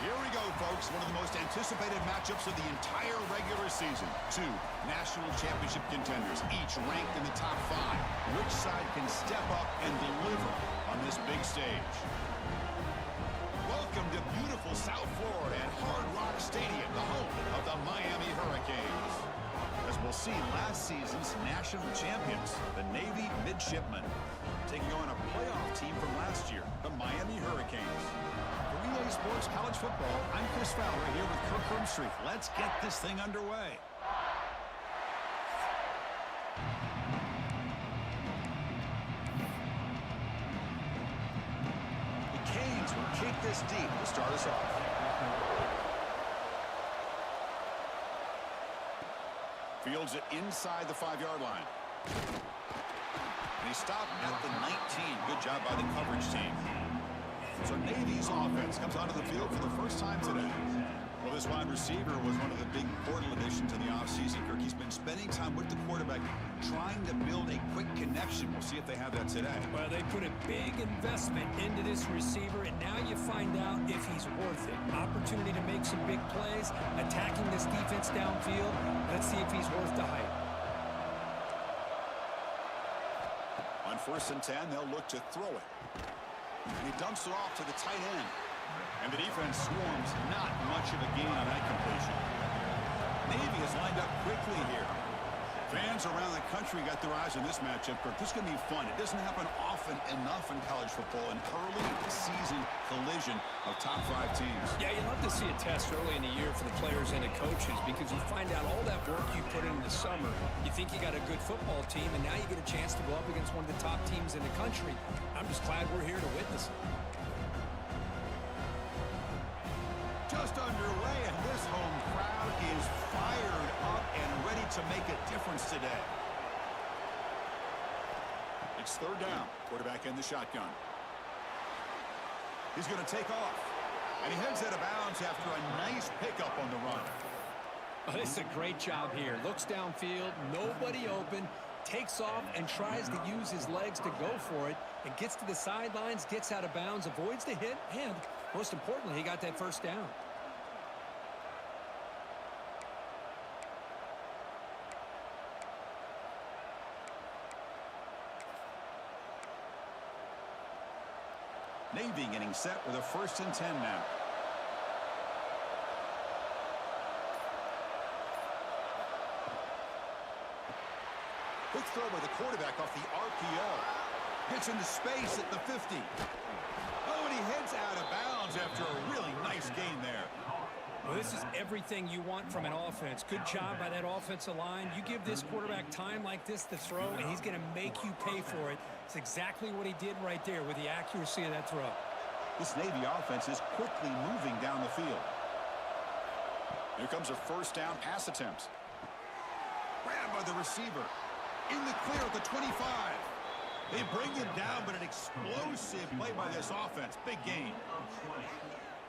Here we go, folks. One of the most anticipated matchups of the entire regular season. Two national championship contenders, each ranked in the top 5. Which side can step up and deliver on this big stage? Welcome to beautiful South Florida at Hard Rock Stadium, the home of the Miami Hurricanes. As we'll see, last season's national champions, the Navy Midshipmen, taking on a playoff team from last year, the Miami Hurricanes. For EA Sports College Football, I'm Chris Fowler here with Kirk Herbstreit. Let's get this thing underway. The Canes will kick this deep to start us off. Fields it inside the 5-yard line. And he stopped at the 19. Good job by the coverage team. So Navy's offense comes onto the field for the first time today. Well, this wide receiver was one of the big portal additions in the offseason. Kirk, he's been spending time with the quarterback trying to build a quick connection. We'll see if they have that today. Well, they put a big investment into this receiver, and now you find out if he's worth it. Opportunity to make some big plays, attacking this defense downfield. Let's see if he's worth the hype. On 1st and 10, they'll look to throw it. And he dumps it off to the tight end. And the defense swarms, not much of a gain on that completion. Navy is lined up quickly here. Fans around the country got their eyes on this matchup. This is going to be fun. It doesn't happen often enough in college football, an early season collision of top 5 teams. Yeah, you love to see a test early in the year for the players and the coaches because you find out all that work you put in the summer. You think you got a good football team, and now you get a chance to go up against one of the top teams in the country. I'm just glad we're here to witness it. Just underway, and this home crowd is fired up and ready to make a difference today. It's 3rd down. Quarterback in the shotgun. He's going to take off. And he heads out of bounds after a nice pickup on the run. Oh, this is a great job here. Looks downfield, nobody open, takes off and tries to use his legs to go for it, and gets to the sidelines, gets out of bounds, avoids the hit, and most importantly, he got that 1st down. Navy getting set with a 1st and 10 now. Quick throw by the quarterback off the RPO. Gets into space at the 50. Oh, and he heads out of bounds after a really nice gain there. Well, this is everything you want from an offense. Good job by that offensive line. You give this quarterback time like this to throw, and he's going to make you pay for it. It's exactly what he did right there with the accuracy of that throw. This Navy offense is quickly moving down the field. Here comes a 1st down pass attempt. Grabbed by the receiver. In the clear at the 25. They bring him down, but an explosive play by this offense. Big gain.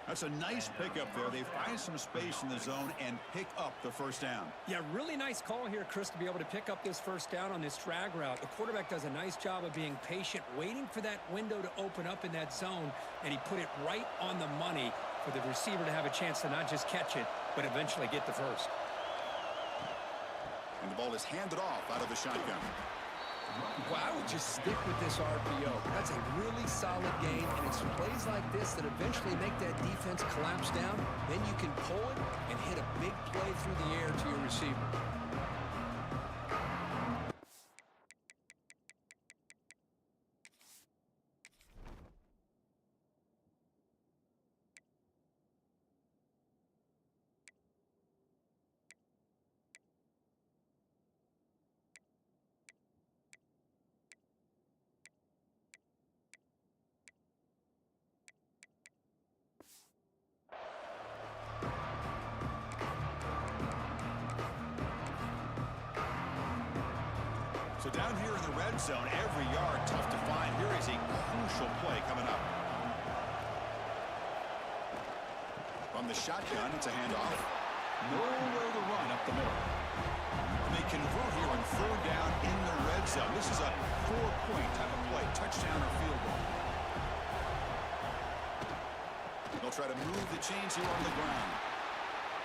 That's a nice pickup there. They find some space in the zone and pick up the 1st down. Yeah, really nice call here, Chris, to be able to pick up this 1st down on this drag route. The quarterback does a nice job of being patient, waiting for that window to open up in that zone, and he put it right on the money for the receiver to have a chance to not just catch it, but eventually get the 1st. And the ball is handed off out of the shotgun. Well, I would just stick with this RPO. That's a really solid game, and it's plays like this that eventually make that defense collapse down. Then you can pull it and hit a big play through the air to your receiver. So down here in the red zone, every yard tough to find. Here is a crucial play coming up. From the shotgun, it's a handoff. Nowhere to run up the middle. And they convert here on 4th down in the red zone. This is a 4-point type of play, touchdown or field goal. They'll try to move the chains here on the ground.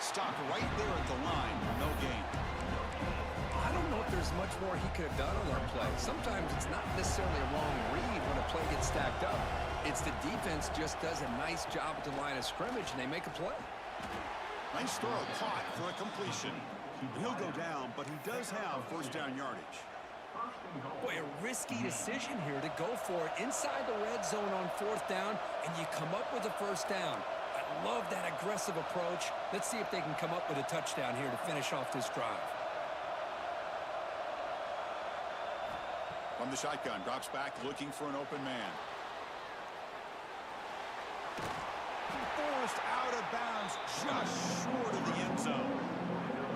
Stop right there at the line. No gain. I don't know if there's much more he could have done on that play. Sometimes it's not necessarily a wrong read when a play gets stacked up. It's the defense just does a nice job at the line of scrimmage, and they make a play. Nice throw caught for a completion. He'll go down, but he does have first down yardage. Boy, a risky decision here to go for it inside the red zone on fourth down, and you come up with a first down. I love that aggressive approach. Let's see if they can come up with a touchdown here to finish off this drive. From the shotgun, drops back looking for an open man. Forced out of bounds just short of the end zone.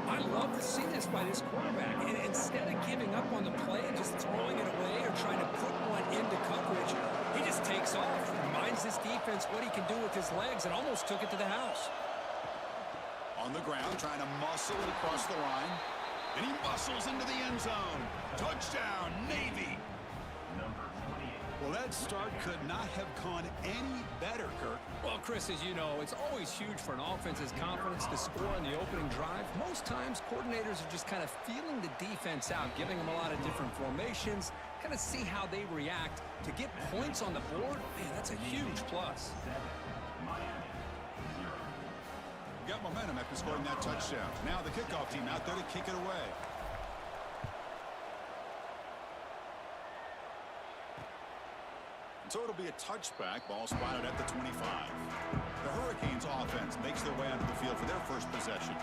I love to see this by this quarterback. And instead of giving up on the play and just throwing it away or trying to put one into coverage, he just takes off. Reminds this defense what he can do with his legs and almost took it to the house. On the ground, trying to muscle it across the line. And he muscles into the end zone. Touchdown, Navy. Well, that start could not have gone any better, Kirk. Well, Chris, as you know, it's always huge for an offense's confidence to score on the opening drive. Most times, coordinators are just kind of feeling the defense out, giving them a lot of different formations, kind of see how they react. To get points on the board, man, that's a huge plus. Got momentum after scoring that touchdown. Now the kickoff team out there to kick it away. So it'll be a touchback. Ball spotted at the 25. The Hurricanes offense makes their way onto the field for their first possession.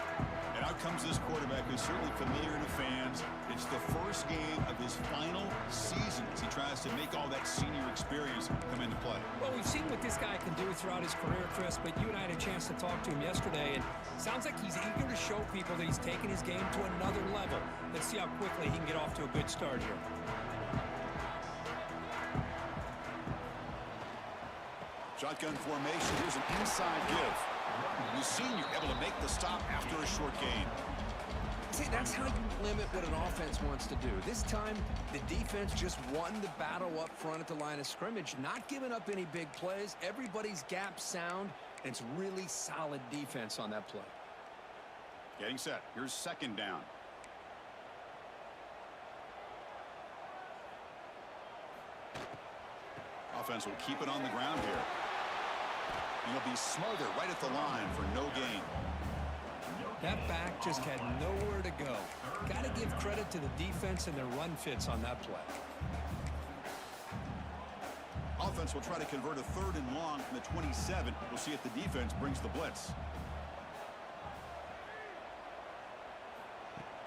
And out comes this quarterback who's certainly familiar to fans. It's the first game of his final season as he tries to make all that senior experience come into play. Well, we've seen what this guy can do throughout his career, Chris, but you and I had a chance to talk to him yesterday, and it sounds like he's eager to show people that he's taken his game to another level. Let's see how quickly he can get off to a good start here. Shotgun formation. Here's an inside give. The senior able to make the stop after a short gain. See, that's how you limit what an offense wants to do. This time, the defense just won the battle up front at the line of scrimmage, not giving up any big plays. Everybody's gap sound, and it's really solid defense on that play. Getting set. Here's second down. Offense will keep it on the ground here. He'll be smothered right at the line for no gain. That back just had nowhere to go. Got to give credit to the defense and their run fits on that play. Offense will try to convert a third and long from the 27. We'll see if the defense brings the blitz.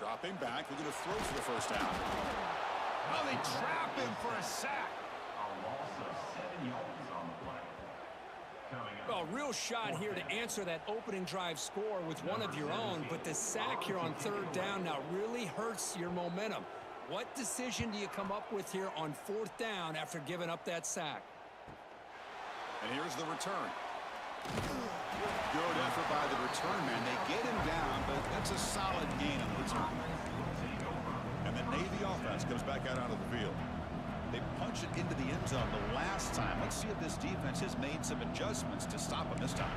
Dropping back, looking to throw for the first down. Oh, they trap him for a sack. A loss of 7 yards on the play. Well, real shot here to answer that opening drive score with one of your own, but the sack here on third down now really hurts your momentum. What decision do you come up with here on fourth down after giving up that sack? And here's the return. Good effort by the return man. They get him down, but that's a solid gain on the return. And the Navy offense comes back out onto the field. They punch it into the end zone the last time. Let's see if this defense has made some adjustments to stop them this time.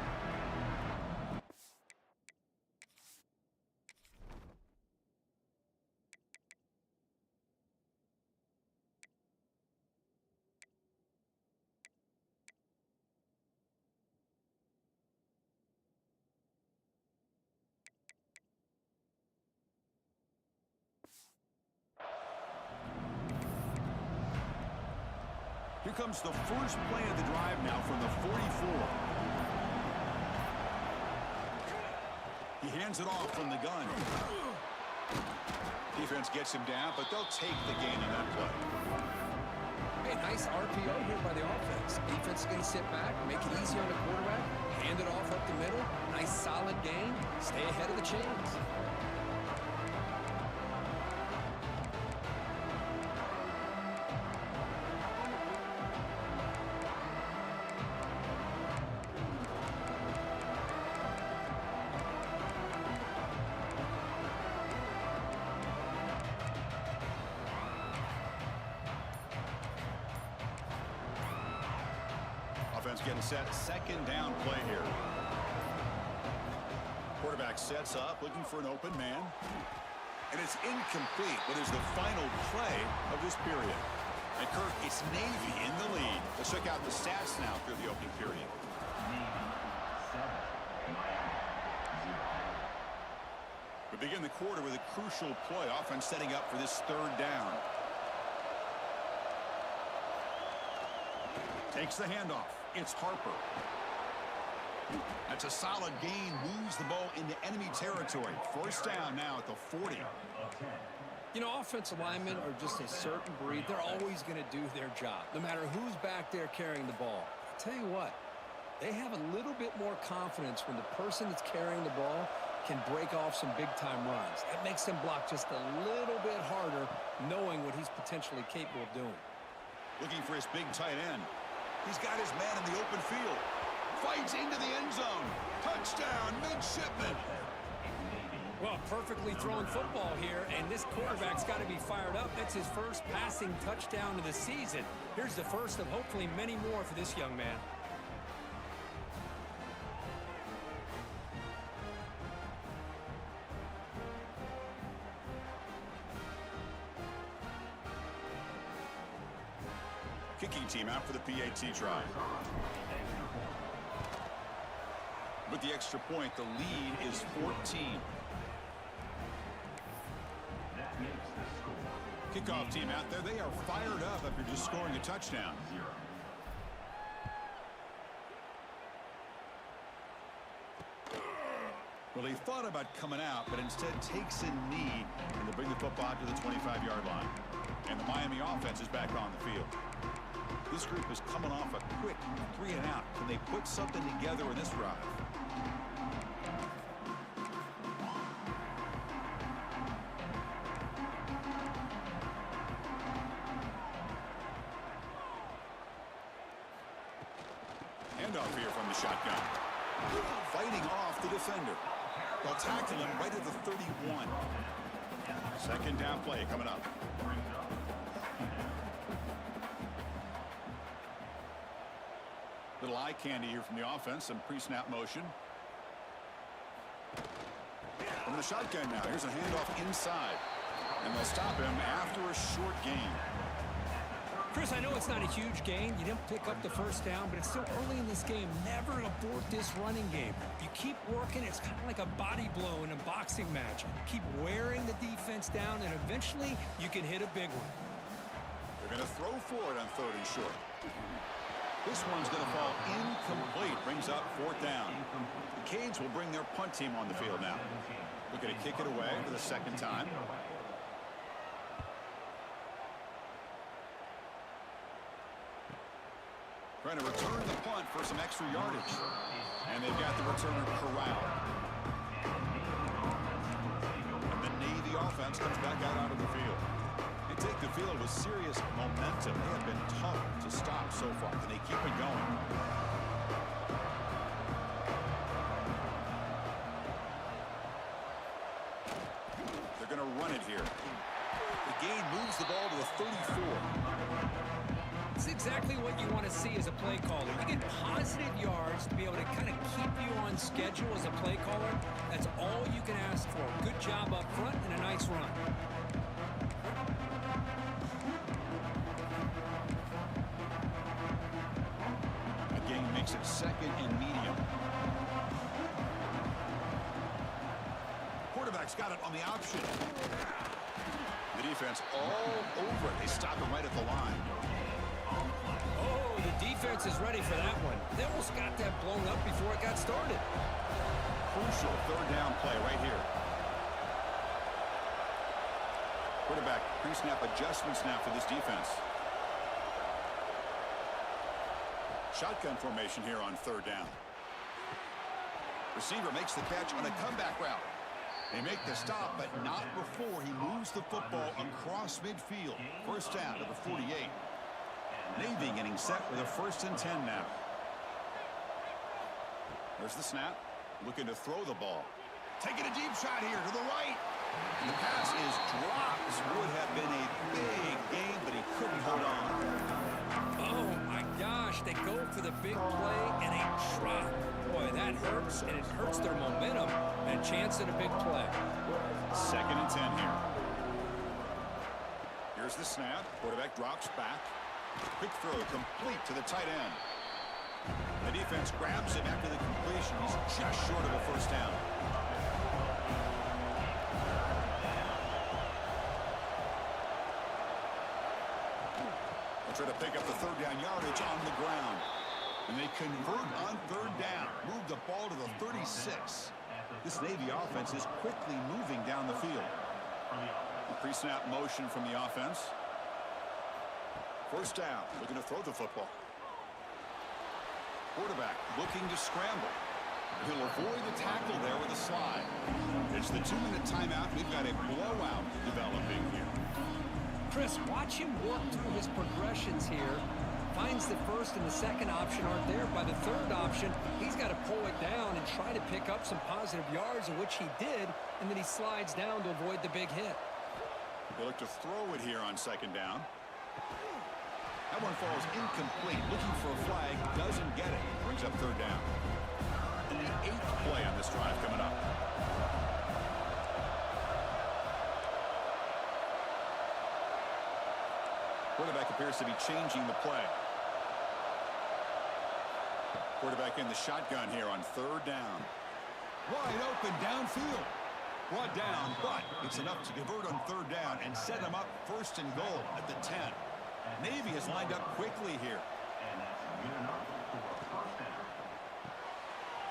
Here comes the first play of the drive now from the 44. He hands it off from the gun. Defense gets him down, but they'll take the gain on that play. Hey, nice RPO here by the offense. Defense is going to sit back, make it easy on the quarterback, hand it off up the middle. Nice solid gain. Stay ahead of the chains. defense getting set. Second down play here. Quarterback sets up, looking for an open man. And it's incomplete, but is the final play of this period. And Kirk, it's Navy in the lead. Let's check out the stats now through the opening period. We begin the quarter with a crucial play. Offense setting up for this third down. Takes the handoff. It's Harper. That's a solid gain. Moves the ball into enemy territory. First down now at the 40. You know, offensive linemen are just a certain breed. They're always going to do their job, no matter who's back there carrying the ball. I'll tell you what, they have a little bit more confidence when the person that's carrying the ball can break off some big-time runs. That makes them block just a little bit harder, knowing what he's potentially capable of doing. Looking for his big tight end. He's got his man in the open field. Fights into the end zone. Touchdown, midshipman. Well, perfectly thrown football here, and this quarterback's got to be fired up. That's his first passing touchdown of the season. Here's the first of hopefully many more for this young man. Kicking team out for the PAT try. With the extra point, the lead is 14. Kickoff team out there, they are fired up after just scoring a touchdown. Well, he thought about coming out, but instead takes a knee, and they bring the football to the 25-yard line. And the Miami offense is back on the field. This group is coming off a quick 3 and out. Can they put something together in this drive? Handoff here from the shotgun. Fighting off the defender. They'll tackle him right at the 31. Second down play coming up. Little eye candy here from the offense. Some pre-snap motion. From the shotgun now. Here's a handoff inside. And they'll stop him after a short gain. Chris, I know it's not a huge gain. You didn't pick up the first down, but it's still early in this game. Never abort this running game. You keep working. It's kind of like a body blow in a boxing match. Keep wearing the defense down, and eventually you can hit a big one. They're going to throw for it on third and short. This one's going to fall incomplete. Brings up fourth down. The Canes will bring their punt team on the field now. Looking to kick it away for the second time. Trying to return the punt for some extra yardage. And they've got the returner corralled. And the Navy offense comes back out onto the field. They take the field with serious momentum. They have been tough to stop so far. Can they keep it going? They're going to run it here. The gain moves the ball to the 34. It's exactly what you want to see as a play caller. You get positive yards to be able to kind of keep you on schedule as a play caller. That's all you can ask for. Good job up front and a nice run. Again, makes it second and medium. Quarterback's got it on the option. The defense all over it. They stop him right at the line. Oh, the defense is ready for that one. They almost got that blown up before it got started. Crucial third down play right here. Quarterback pre-snap adjustments now for this defense. Shotgun formation here on third down. Receiver makes the catch on a comeback route. They make the stop, but not before he moves the football across midfield. First down to the 48. Navy getting set with a 1st and 10 now. There's the snap. Looking to throw the ball. Taking a deep shot here to the right. The pass is dropped. Would have been a big gain, but he couldn't hold on. Oh, my gosh. gosh, they go for the big play and a drop. Boy, that hurts, and it hurts their momentum and chance at a big play. 2nd and 10 here. Here's the snap. Quarterback drops back. Quick throw complete to the tight end. The defense grabs him after the completion. He's just short of a first down. They'll try to pick up the 3rd down yardage on the ground. And they convert on 3rd down. Move the ball to the 36. This Navy offense is quickly moving down the field. Pre-snap motion from the offense. 1st down, looking to throw the football. Quarterback looking to scramble. He'll avoid the tackle there with a slide. It's the 2-minute timeout. We've got a blowout developing here. Chris, watch him work through his progressions here. Finds the 1st and the 2nd option aren't there. By the 3rd option, he's got to pull it down and try to pick up some positive yards, of which he did, and then he slides down to avoid the big hit. They look to throw it here on 2nd down. That one falls incomplete. Looking for a flag, doesn't get it. Brings up 3rd down. And the 8th play on this drive coming up. Quarterback appears to be changing the play. Quarterback in the shotgun here on 3rd down. Wide open downfield. Brought down, but it's enough to convert on 3rd down and set them up 1st and goal at the 10. Navy is lined up quickly here.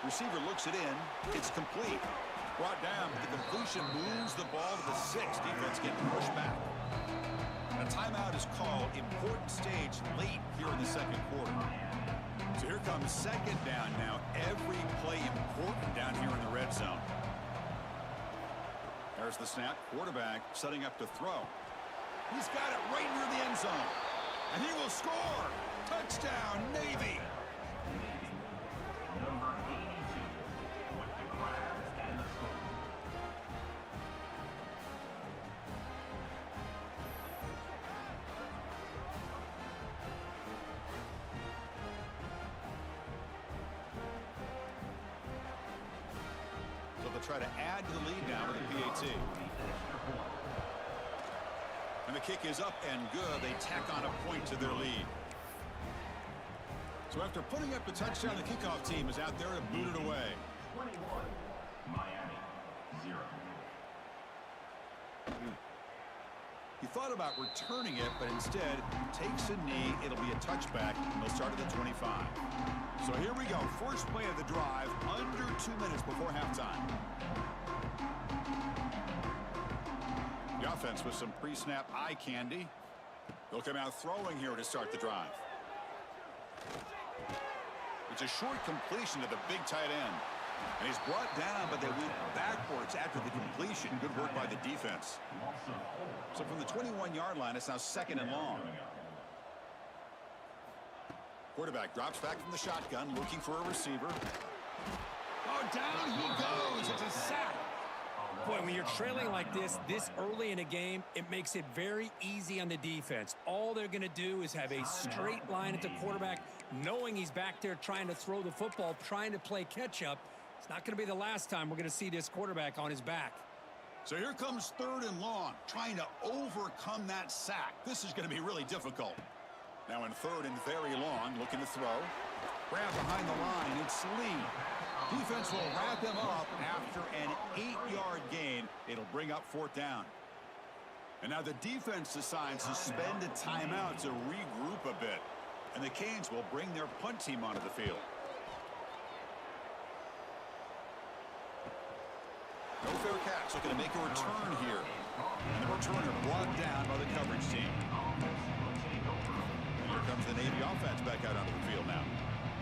Receiver looks it in. It's complete. Brought down, but the completion moves the ball to the 6. Defense getting pushed back. A timeout is called. Important stage late here in the 2nd quarter. So here comes 2nd down now. Every play important down here in the red zone. There's the snap. Quarterback setting up to throw. He's got it right near the end zone. And he will score. Touchdown, Navy. Number 82 with the grab and the score. So they'll try to add to the lead now with the PAT. And the kick is up and good. They tack on a point to their lead. So after putting up the touchdown, the kickoff team is out there to boot it away. 21, Miami, 0. He thought about returning it, but instead takes a knee. It'll be a touchback, and they'll start at the 25. So here we go. First play of the drive, under 2 minutes before halftime. The offense with some pre-snap eye candy. They'll come out throwing here to start the drive. It's a short completion to the big tight end. And he's brought down, but they went backwards after the completion. Good work by the defense. So from the 21-yard line, it's now 2nd and long. Quarterback drops back from the shotgun, looking for a receiver. Oh, down he goes. It's a sack. Boy, when you're trailing like this early in a game, it makes it very easy on the defense. All they're going to do is have a straight line at the quarterback, knowing he's back there trying to throw the football, trying to play catch-up. It's not going to be the last time we're going to see this quarterback on his back. So here comes 3rd and long, trying to overcome that sack. This is going to be really difficult. Now in 3rd and very long, looking to throw. Grab behind the line, it's Lee. Defense will wrap him up after an 8-yard gain. It'll bring up 4th down. And now the defense decides to spend a timeout to regroup a bit. And the Canes will bring their punt team onto the field. No fair catch, looking to make a return here. And the returner brought down by the coverage team. And here comes the Navy offense back out onto the field now.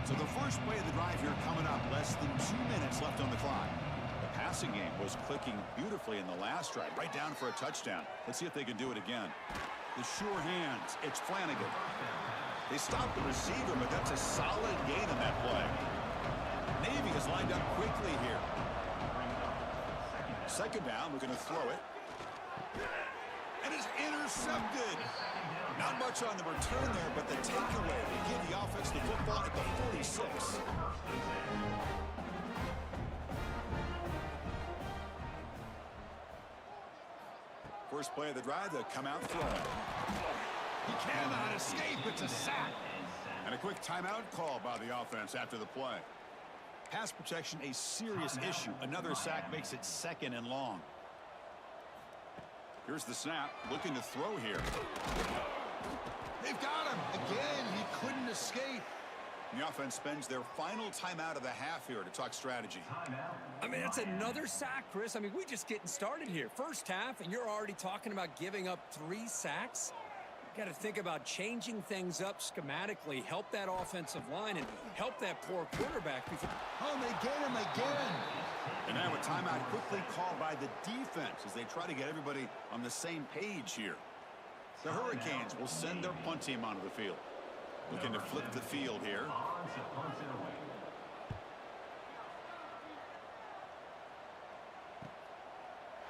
So the first play of the drive here coming up, less than 2 minutes left on the clock. The passing game was clicking beautifully in the last drive, right down for a touchdown. Let's see if they can do it again. The sure hands, it's Flanagan. They stopped the receiver, but that's a solid gain in that play. Navy is lined up quickly here. 2nd down, we're going to throw it. And it's intercepted. Not much on the return there, but the takeaway will give the offense the football at the 46. First play of the drive, they'll come out throwing. He cannot escape. It's a sack. And a quick timeout call by the offense after the play. Pass protection, a serious issue. Another sack makes it 2nd and long. Here's the snap. Looking to throw here. They've got him. Again, he couldn't escape. The offense spends their final timeout of the half here to talk strategy. I mean, it's another sack, Chris. I mean, we're just getting started here. First half, and you're already talking about giving up 3 sacks? Got to think about changing things up schematically, help that offensive line, and help that poor quarterback. Oh, they get him again. And now a timeout quickly called by the defense as they try to get everybody on the same page here. The Hurricanes will send their punt team onto the field. Looking to flip the field here.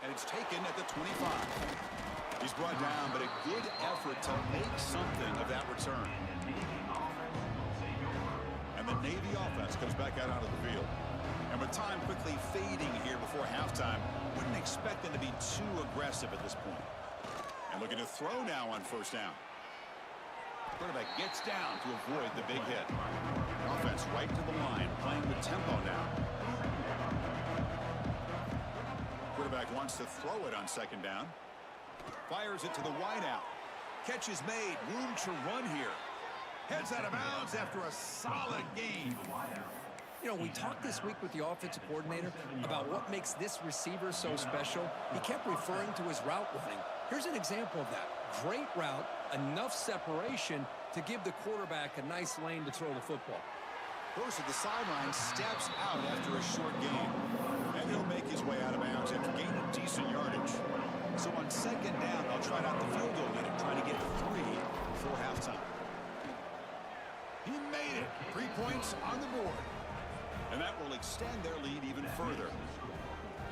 And it's taken at the 25. He's brought down, but a good effort to make something of that return. And the Navy offense comes back out onto the field. And with time quickly fading here before halftime, wouldn't expect them to be too aggressive at this point. And looking to throw now on first down. Quarterback gets down to avoid the big hit. Offense right to the line, playing with tempo now. Quarterback wants to throw it on 2nd down. Fires it to the wideout. Catch is made. Room to run here. Heads out of bounds after a solid gain. You know, we talked this week with the offensive coordinator about what makes this receiver so special. He kept referring to his route running. Here's an example of that. Great route, enough separation to give the quarterback a nice lane to throw the football. Goes to the sideline, steps out after a short gain. And he'll make his way out of bounds after gaining decent yardage. So on 2nd down, they'll try out the field goal unit, trying to get 3 before halftime. He made it. 3 points on the board. And that will extend their lead even further.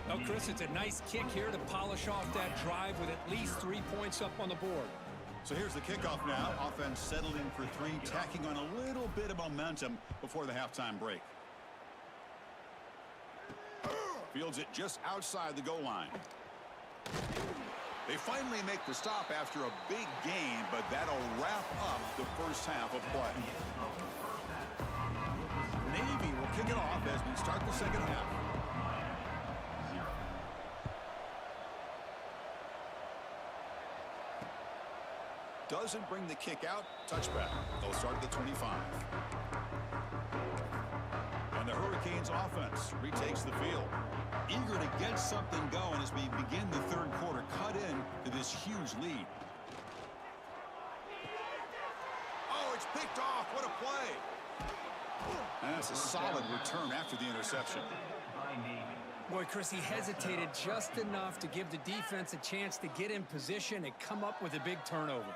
Oh, Chris, it's a nice kick here to polish off that drive with at least 3 points up on the board. So here's the kickoff now. Offense settled in for 3, tacking on a little bit of momentum before the halftime break. Fields it just outside the goal line. They finally make the stop after a big gain, but that'll wrap up the first half of play. Navy will kick it off as we start the second half. Doesn't bring the kick out. Touchback. They'll start at the 25. And the Hurricanes offense retakes the field. Eager to get something going as we begin the 3rd quarter. Cut in to this huge lead. Oh, it's picked off. What a play. And that's a solid return after the interception. Boy, Chris, he hesitated just enough to give the defense a chance to get in position and come up with a big turnover.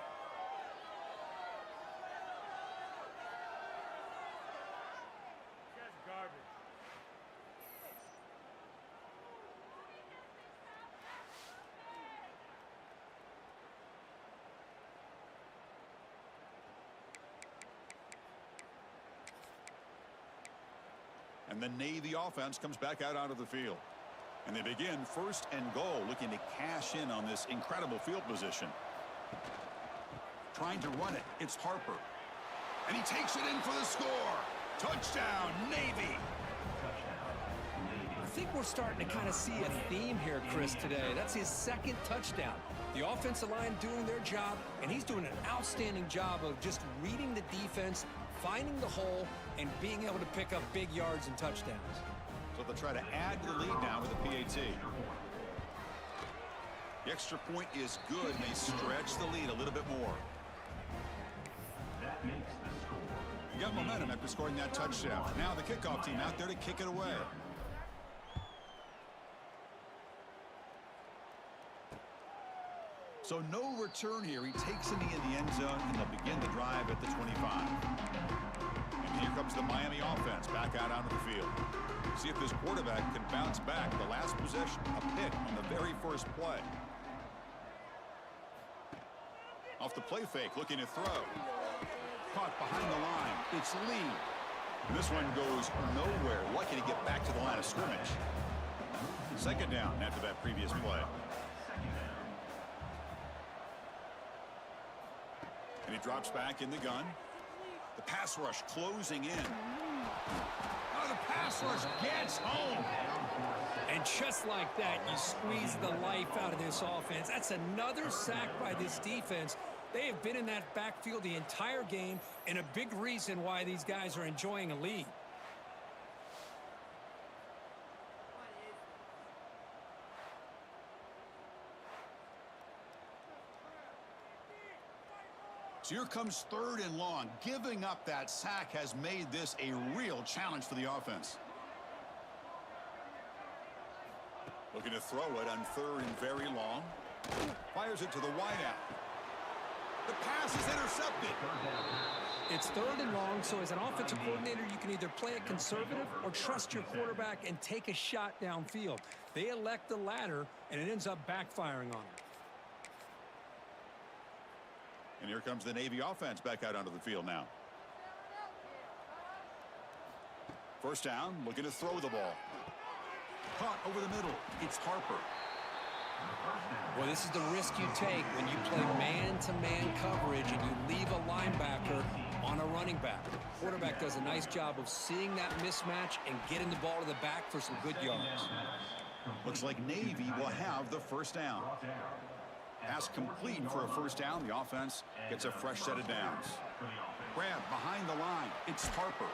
And the Navy offense comes back out onto the field. And they begin 1st and goal, looking to cash in on this incredible field position. Trying to run it, it's Harper. And he takes it in for the score. Touchdown, Navy. I think we're starting to kind of see a theme here, Chris, today. That's his 2nd touchdown. The offensive line doing their job, and he's doing an outstanding job of just reading the defense, finding the hole, and being able to pick up big yards and touchdowns. So they'll try to add to the lead now with a PAT. The extra point is good, and they stretch the lead a little bit more. That makes the score. You got momentum after scoring that touchdown. Now the kickoff team out there to kick it away. So no return here. He takes it in the end zone, and they'll begin the drive at the 25. And here comes the Miami offense back out onto the field. See if this quarterback can bounce back. The last possession, a pick on the very first play. Off the play fake, looking to throw. Caught behind the line. It's Lee. And this one goes nowhere. Lucky to get back to the line of scrimmage. Second down after that previous play. And he drops back in the gun. The pass rush closing in. Oh, the pass rush gets home. And just like that, you squeeze the life out of this offense. That's another sack by this defense. They have been in that backfield the entire game, and a big reason why these guys are enjoying a lead. So here comes third and long. Giving up that sack has made this a real challenge for the offense. Looking to throw it on third and very long. Fires it to the wideout. The pass is intercepted. It's third and long, so as an offensive coordinator, you can either play it conservative or trust your quarterback and take a shot downfield. They elect the latter, and it ends up backfiring on them. And here comes the Navy offense back out onto the field now. First down, looking to throw the ball. Caught over the middle. It's Harper. Well, this is the risk you take when you play man-to-man coverage and you leave a linebacker on a running back. The quarterback does a nice job of seeing that mismatch and getting the ball to the back for some good yards. Looks like Navy will have the first down. Pass complete for a first down. The offense gets a fresh set of downs. Grab behind the line. It's Harper.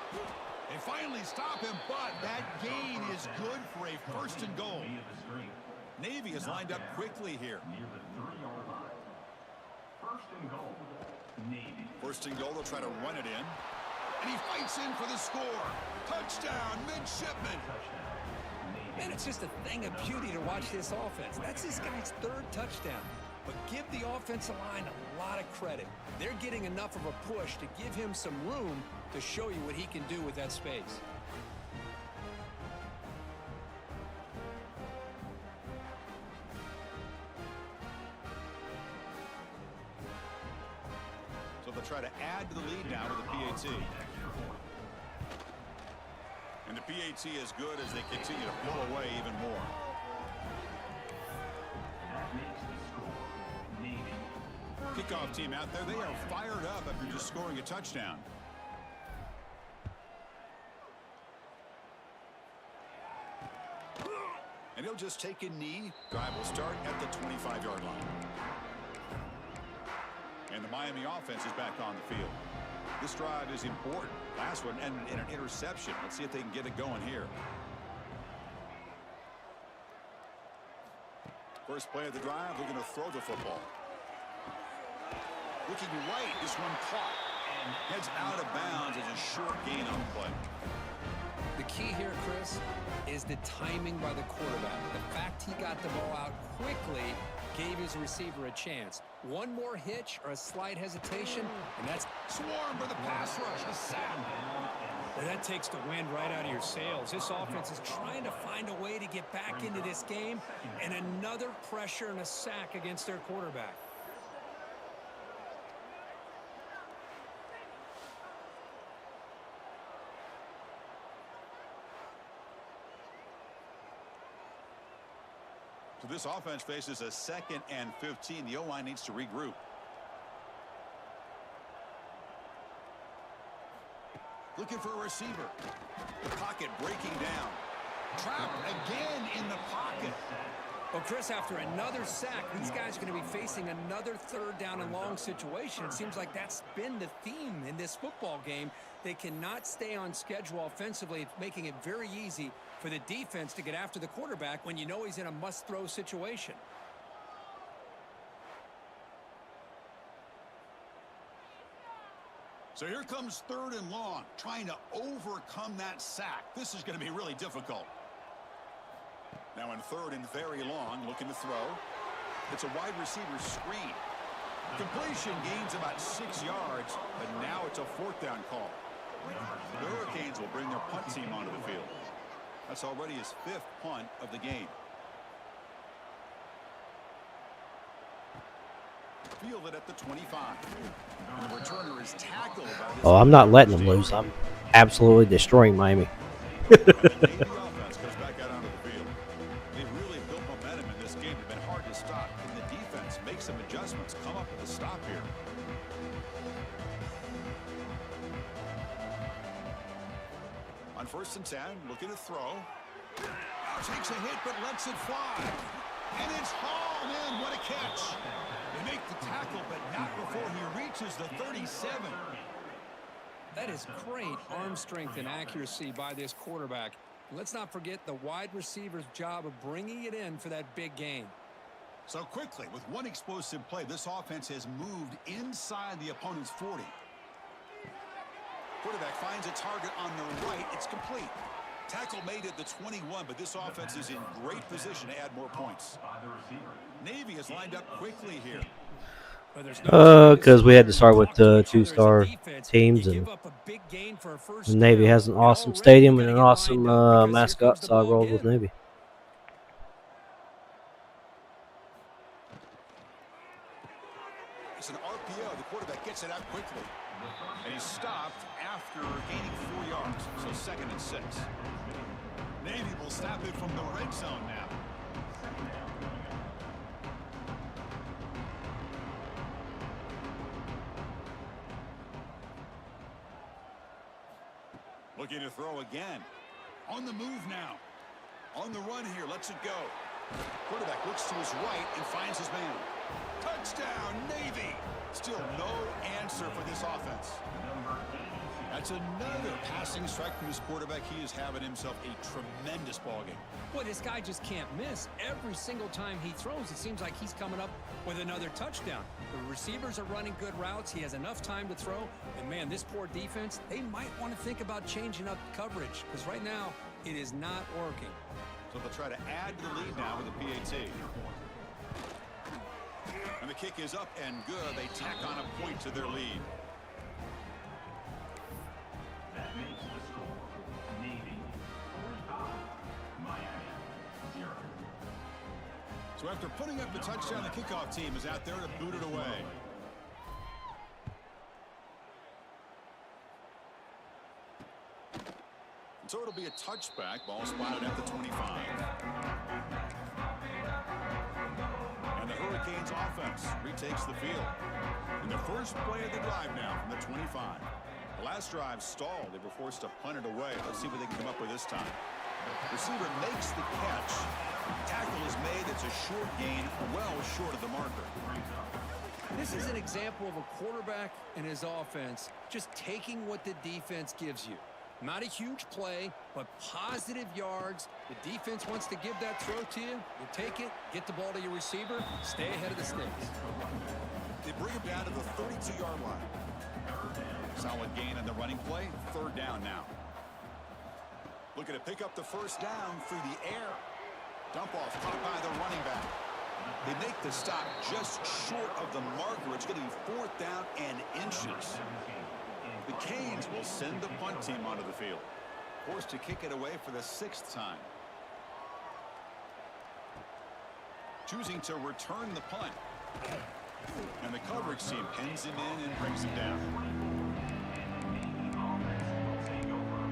They finally stop him, but that gain is good for a first and goal. Navy is lined up quickly here. First and goal, they'll try to run it in. And he fights in for the score. Touchdown, midshipman. Man, it's just a thing of beauty to watch this offense. That's this guy's third touchdown. But give the offensive line a lot of credit. They're getting enough of a push to give him some room to show you what he can do with that space. So they'll try to add to the lead now with the PAT. And the PAT is good as they continue to pull away even more. Kickoff team out there, they are fired up after just scoring a touchdown. And he'll just take a knee. Drive will start at the 25-yard line. And the Miami offense is back on the field. This drive is important. Last one and an interception. Let's see if they can get it going here. First play of the drive, they're going to throw the football. Looking right, this one caught. And heads out of bounds as a short gain on the play. The key here, Chris, is the timing by the quarterback. The fact he got the ball out quickly gave his receiver a chance. One more hitch or a slight hesitation, and that's Swarmed by the pass rush. A sack. well, that takes the wind right out of your sails. This offense is trying to find a way to get back into this game, and another pressure and a sack against their quarterback. So this offense faces a 2nd and 15. The O-line needs to regroup. Looking for a receiver. The pocket breaking down. Trapped again in the pocket. Well, Chris, after another sack, these guys are going to be facing another third down and long situation. It seems like that's been the theme in this football game. They cannot stay on schedule offensively. It's making it very easy for the defense to get after the quarterback when you know he's in a must-throw situation. So here comes third and long, trying to overcome that sack. This is going to be really difficult. Now in third and very long, looking to throw. It's a wide receiver screen. Completion gains about 6 yards, but now it's a 4th down call. The Hurricanes will bring their punt team onto the field. That's already his 5th punt of the game. field it at the 25. And the returner is tackled by this. Oh, I'm not letting them lose. I'm absolutely destroying Miami. And the Navy offense goes back out onto the field. They've really built momentum in this game. They've been hard to stop. Can the defense make some adjustments, come up with a stop here? On 1st and 10, looking to throw. Takes a hit, but lets it fly. And it's hauled in. What a catch. They make the tackle, but not before he reaches the 37. That is great arm strength and accuracy by this quarterback. Let's not forget the wide receiver's job of bringing it in for that big gain. So quickly, with one explosive play, this offense has moved inside the opponent's 40. Quarterback finds a target on the right. It's complete. Tackle made at the 21, but this offense is in great position to add more points. Navy has lined up quickly here. Because we had to start with the 2-star teams, and the Navy has an awesome stadium and an awesome mascot, so I rolled with Navy. It's an RPO. The quarterback gets it out quickly. And he's stopped after gaining 4 yards. So 2nd and 6. Navy will stop it from the red zone now. Looking to throw again. On the move now. On the run here. Lets it go. Quarterback looks to his right and finds his man. Touchdown, Navy. Still no answer for this offense. That's another passing strike from his quarterback. He is having himself a tremendous ballgame. Boy, this guy just can't miss. Every single time he throws, it seems like he's coming up with another touchdown. The receivers are running good routes. He has enough time to throw. And, man, this poor defense, they might want to think about changing up coverage because right now it is not working. So they'll try to add to the lead now with the PAT. And the kick is up and good. They tack on a point to their lead. That makes the score Navy 45, Miami 0. So after putting up the touchdown, the kickoff team is out there to boot it away. So it'll be a touchback. Ball spotted at the 25. And the Hurricanes offense retakes the field. And the first play of the drive now from the 25. The last drive stalled. They were forced to punt it away. Let's see what they can come up with this time. Receiver makes the catch. Tackle is made. It's a short gain, well short of the marker. This is an example of a quarterback and his offense just taking what the defense gives you. Not a huge play, but positive yards. The defense wants to give that throw to you. You take it, get the ball to your receiver, stay ahead of the sticks. They bring him down to the 32-yard line. Solid gain on the running play. 3rd down now. Looking to pick up the first down through the air. Dump off caught by the running back. They make the stop just short of the marker. It's going to be 4th down and inches. The Canes will send the punt team onto the field. Forced to kick it away for the 6th time. Choosing to return the punt. And the coverage team pins him in and brings him down.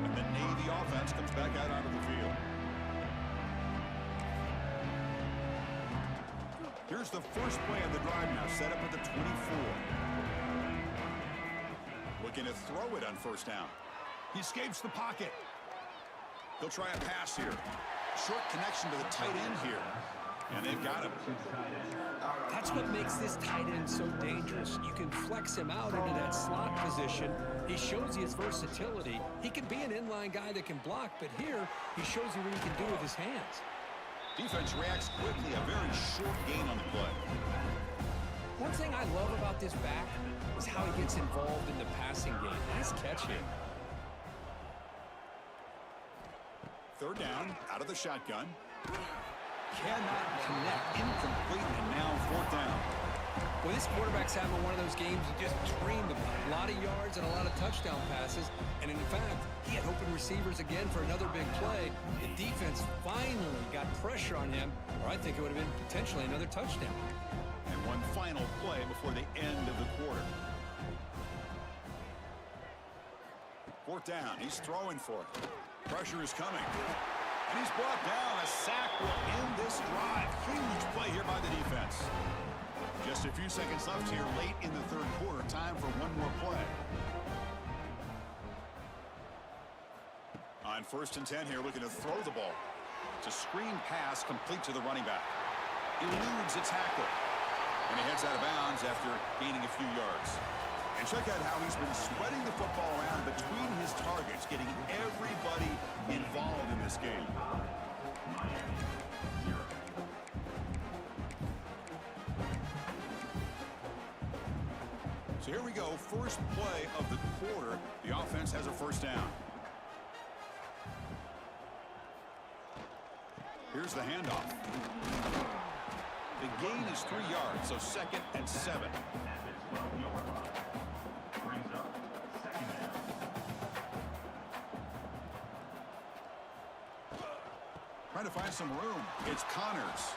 And the Navy offense comes back out onto the field. Here's the first play of the drive now, set up at the 24. Looking to throw it on 1st down. He escapes the pocket. He'll try a pass here. Short connection to the tight end here. And they've got him. That's what makes this tight end so dangerous. You can flex him out into that slot position. He shows you his versatility. He can be an inline guy that can block, but here he shows you what he can do with his hands. Defense reacts quickly. A very short gain on the play. One thing I love about this back is how he gets involved in the passing game. Nice catch here. 3rd down, out of the shotgun. Cannot connect, incomplete, and now 4th down. Well, this quarterback's having one of those games you just dreamed about. A lot of yards and a lot of touchdown passes. And in fact, he had open receivers again for another big play. The defense finally got pressure on him, or I think it would have been potentially another touchdown. And One final play before the end of the quarter. Fourth down. He's throwing for it. Pressure is coming. And he's brought down. A sack will end this drive. Huge play here by the defense. Just a few seconds left here late in the third quarter. Time for one more play. On 1st and 10 here, looking to throw the ball. It's a screen pass complete to the running back. Eludes a tackle. And he heads out of bounds after gaining a few yards. And check out how he's been spreading the football around between his targets, getting everybody involved in this game. So here we go, first play of the quarter. The offense has a first down. Here's the handoff. The gain is 3 yards, so 2nd and 7. Trying to find some room. It's Connors.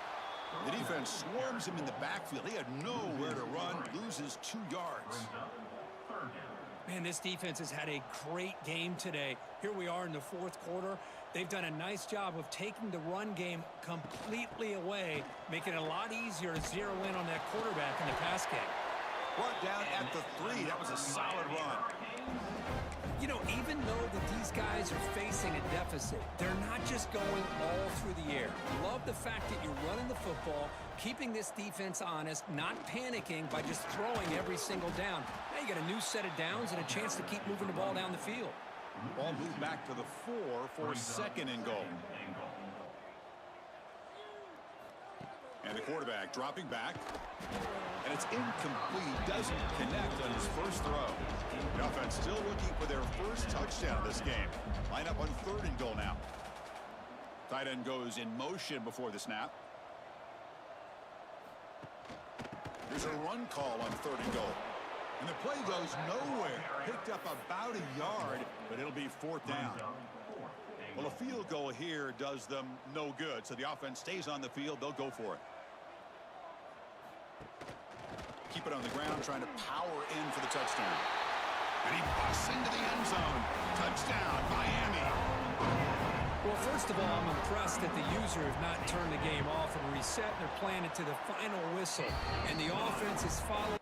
The defense swarms him in the backfield. He had nowhere to run, loses 2 yards. Man, this defense has had a great game today. Here we are in the fourth quarter. They've done a nice job of taking the run game completely away, making it a lot easier to zero in on that quarterback in the pass game. Brought down at the 3. That was a solid run. You know, even though that these guys are facing a deficit, they're not just going all through the air. Love the fact that you're running the football, keeping this defense honest, not panicking by just throwing every single down. Now you got a new set of downs and a chance to keep moving the ball down the field. Ball moved back to the 4 for 2nd and goal. And the quarterback dropping back. And it's incomplete. Doesn't connect on his first throw. The offense still looking for their first touchdown of this game. Line up on 3rd and goal now. Tight end goes in motion before the snap. There's a run call on 3rd and goal. And the play goes nowhere. Picked up about a yard, but it'll be 4th down. Well, a field goal here does them no good, so the offense stays on the field. They'll go for it. Keep it on the ground, trying to power in for the touchdown. And he busts into the end zone. Touchdown, Miami. Well, first of all, I'm impressed that the user have not turned the game off and reset. They're playing it to the final whistle. And the offense is following.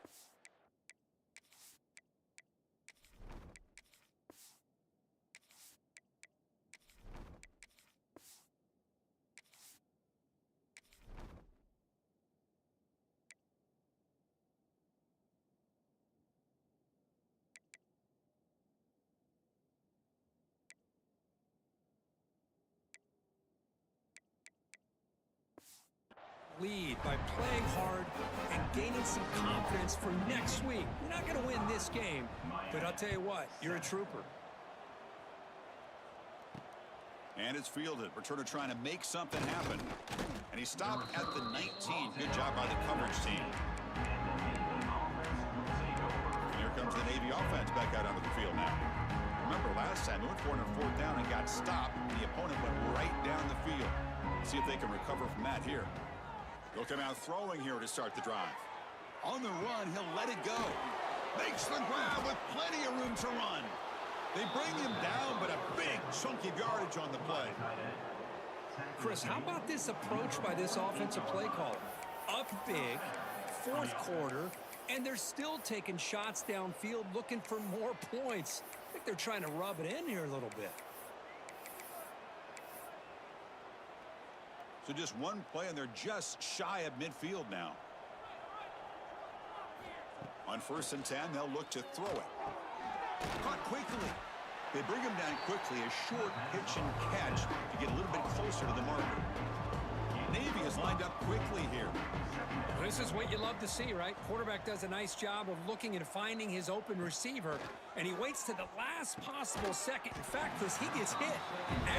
Lead by playing hard and gaining some confidence for next week. You're not going to win this game, but I'll tell you what, you're a trooper. And it's fielded. Returner trying to make something happen. And he stopped at the 19. Good job by the coverage team. And here comes the Navy offense back out onto the field now. Remember last time, they went for it on 4th down and got stopped. The opponent went right down the field. See if they can recover from that here. They'll come out throwing here to start the drive. On the run, he'll let it go. Makes the grab with plenty of room to run. They bring him down, but a big chunk of yardage on the play. Chris, how about this approach by this offensive play caller? Up big, fourth quarter, and they're still taking shots downfield looking for more points. I think they're trying to rub it in here a little bit. So just one play, and they're just shy of midfield now. On 1st and 10, they'll look to throw it. Caught quickly. They bring him down quickly. A short pitch and catch to get a little bit closer to the marker. Navy is lined up quickly here. This is what you love to see, right? Quarterback does a nice job of looking and finding his open receiver, and he waits to the last possible second. In fact, Chris, he gets hit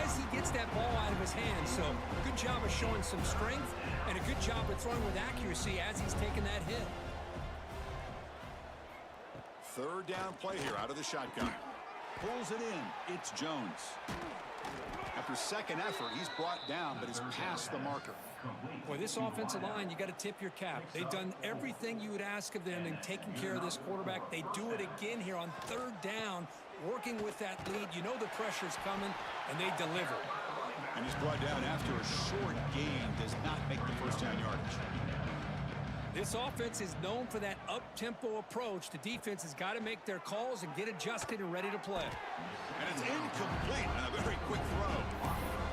as he gets that ball out of his hands. So good job of showing some strength and a good job of throwing with accuracy as he's taking that hit. 3rd down play here out of the shotgun. Pulls it in. It's Jones. After After second effort, he's brought down, but he's past the marker. Boy, this offensive line, you got to tip your cap. They've done everything you would ask of them in taking care of this quarterback. They do it again here on third down, working with that lead. You know the pressure's coming, and they deliver. And he's brought down after a short gain, does not make the first down yardage. This offense is known for that up-tempo approach. The defense has got to make their calls and get adjusted and ready to play. And it's incomplete on a very quick throw.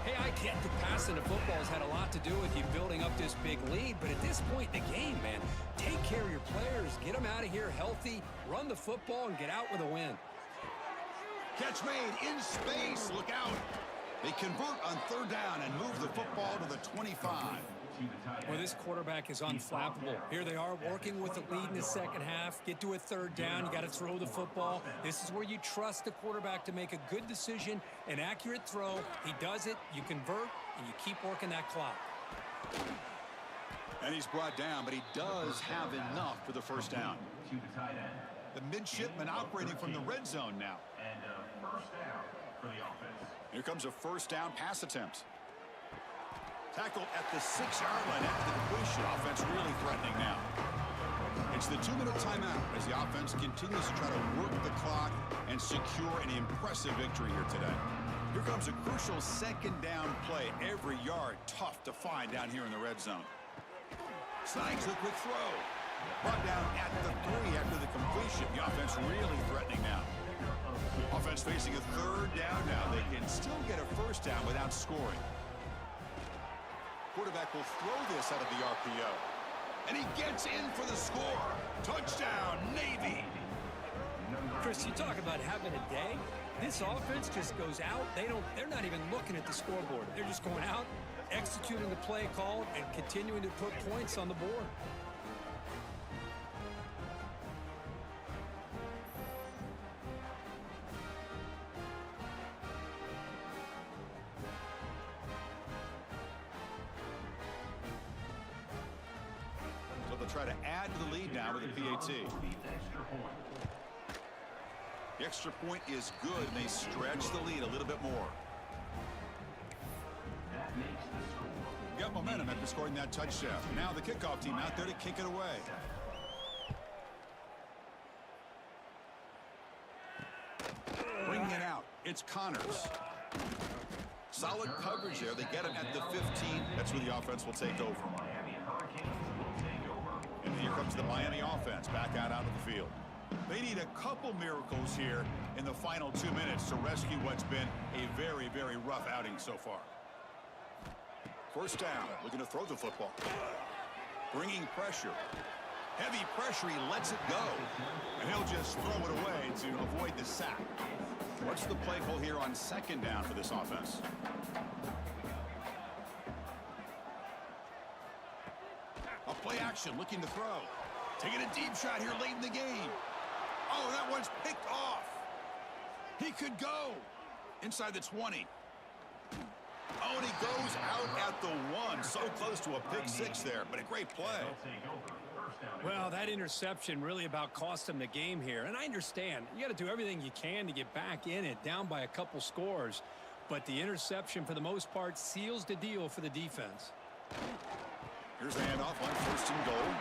Hey, I get the passing the football has had a lot to do with you building up this big lead, but at this point in the game, man, take care of your players, get them out of here healthy, run the football, and get out with a win. Catch made in space. Look out. They convert on third down and move the football to the 25. Well, this quarterback is unflappable. Here they are working with the lead in the second half. Get to a third down. You got to throw the football. This is where you trust the quarterback to make a good decision, an accurate throw. He does it. You convert, and you keep working that clock. And he's brought down, but he does have enough for the first down. The midshipman operating from the red zone now. And first down for the offense. Here comes a first down pass attempt. Tackled at the 6-yard line after the completion. Offense really threatening now. It's the 2-minute timeout as the offense continues to try to work the clock and secure an impressive victory here today. Here comes a crucial second down play. Every yard tough to find down here in the red zone. Sykes with a quick throw. Brought down at the 3 after the completion. The offense really threatening now. Offense facing a third down now. They can still get a first down without scoring. Quarterback will throw this out of the RPO. And he gets in for the score. Touchdown, Navy. Chris, you talk about having a day. This offense just goes out. They're not even looking at the scoreboard. They're just going out, executing the play called, and continuing to put points on the board. Try to add to the lead now with a PAT. The extra point is good, and they stretch the lead a little bit more. Got momentum after scoring that touchdown. Now the kickoff team out there to kick it away. Bringing it out, it's Connors. Solid coverage there. They get him at the 15. That's where the offense will take over. And here comes the Miami offense back out onto the field. They need a couple miracles here in the final 2 minutes to rescue what's been a very, very rough outing so far. First down, looking to throw the football. Bringing pressure. Heavy pressure, he lets it go. And he'll just throw it away to avoid the sack. What's the play call here on second down for this offense? A play action, looking to throw. Taking a deep shot here late in the game. Oh, that one's picked off. He could go inside the 20. Oh, and he goes out at the 1. So close to a pick 6 there, but a great play. Well, that interception really about cost them the game here. And I understand. You got to do everything you can to get back in it, down by a couple scores. But the interception, for the most part, seals the deal for the defense. Here's a handoff on first and goal.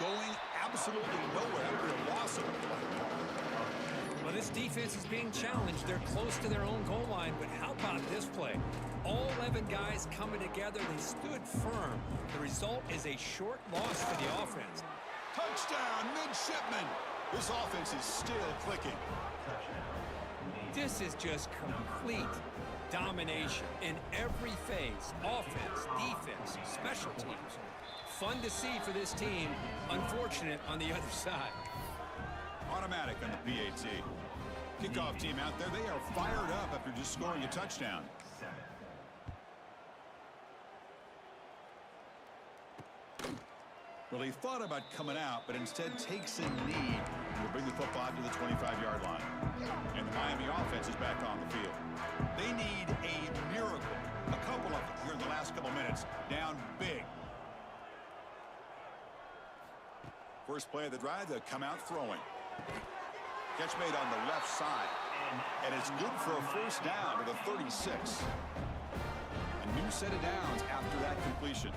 Going absolutely nowhere after a loss of a play. Well, this defense is being challenged. They're close to their own goal line, but how about this play? All 11 guys coming together. They stood firm. The result is a short loss for the offense. Touchdown, midshipman. This offense is still clicking. This is just complete domination in every phase. Offense, defense, special teams. Fun to see for this team. Unfortunate on the other side. Automatic on the PAT. Kickoff team out there, they are fired up after just scoring a touchdown. Well, he thought about coming out, but instead takes a knee to bring the football out to the 25-yard line. And the Miami offense is back on the field. They need a miracle. A couple of them here in the last couple minutes. Down big. First play of the drive, they'll come out throwing. Catch made on the left side. And it's good for a first down to the 36. set of downs after that completion.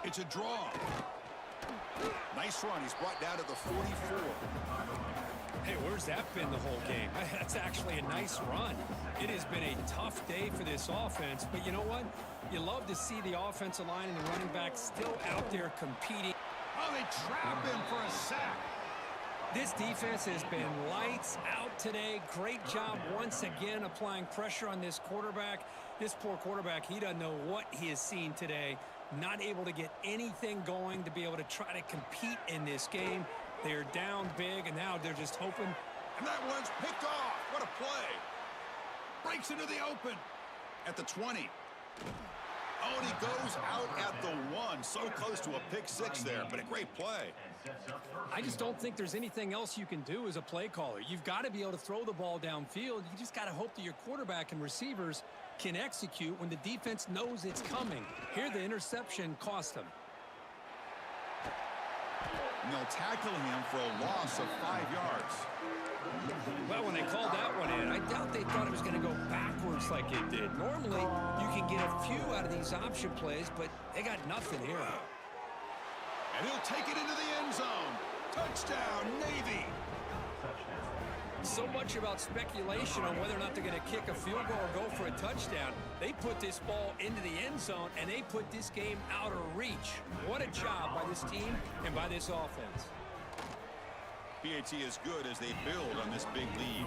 It's a draw. Nice run. He's brought down to the 44. Hey, where's that been the whole game? That's actually a nice run. It has been a tough day for this offense, but you know what? You love to see the offensive line and the running back still out there competing. Oh, they trap him for a sack. This defense has been lights out today. Great job once again applying pressure on this quarterback. This poor quarterback, he doesn't know what he has seen today. Not able to get anything going to be able to try to compete in this game. They're down big, and now they're just hoping. And that one's picked off. What a play. Breaks into the open at the 20. Oh, and he goes out at the 1. So close to a pick six there, but a great play. I just don't think there's anything else you can do as a play caller. You've got to be able to throw the ball downfield. You just got to hope that your quarterback and receivers can execute when the defense knows it's coming. Here, the interception cost them. And they'll tackle him for a loss of 5 yards. Well, when they called that one in, I doubt they thought it was going to go backwards like it did. Normally, you can get a few out of these option plays, but they got nothing here. And he'll take it into the end zone. Touchdown, Navy. So much about speculation on whether or not they're going to kick a field goal or go for a touchdown. They put this ball into the end zone, and they put this game out of reach. What a job by this team and by this offense. PAT is good as they build on this big lead.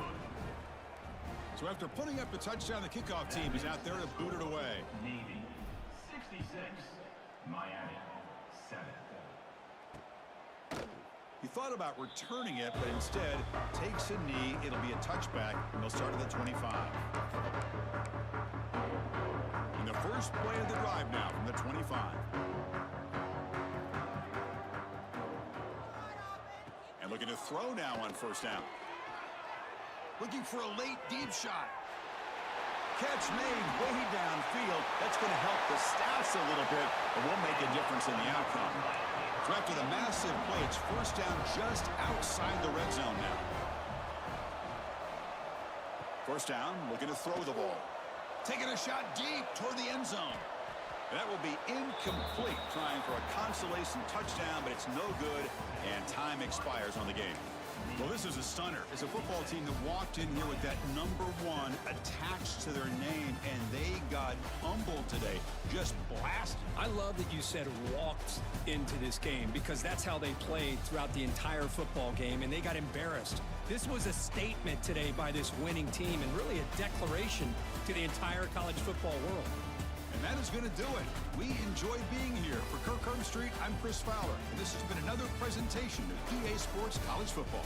So after putting up the touchdown, the kickoff team is out there to boot it away. Navy 66, Miami 7. He thought about returning it, but instead takes a knee. It'll be a touchback, and they'll start at the 25. And the first play of the drive now from the 25. And looking to throw now on first down. Looking for a late deep shot. Catch made way downfield. That's going to help the stats a little bit, but won't make a difference in the outcome. So after the massive play, it's first down just outside the red zone now. First down, looking to throw the ball. Taking a shot deep toward the end zone. That will be incomplete, trying for a consolation touchdown, but it's no good, and time expires on the game. Well, this is a stunner. It's a football team that walked in here with that number 1 attached to their name, and they got humbled today. Just blasted. I love that you said walked into this game because that's how they played throughout the entire football game, and they got embarrassed. This was a statement today by this winning team and really a declaration to the entire college football world. And that is going to do it. We enjoyed being here. For Kirk Herbstreit, I'm Chris Fowler, and this has been another presentation of EA Sports College Football.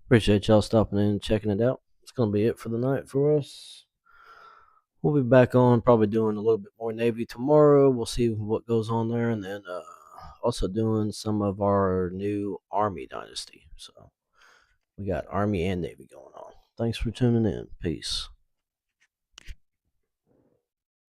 Appreciate y'all stopping in and checking it out. It's going to be it for the night for us. We'll be back on, probably doing a little bit more Navy tomorrow. We'll see what goes on there. And then also doing some of our new Army Dynasty. So we got Army and Navy going on. Thanks for tuning in. Peace.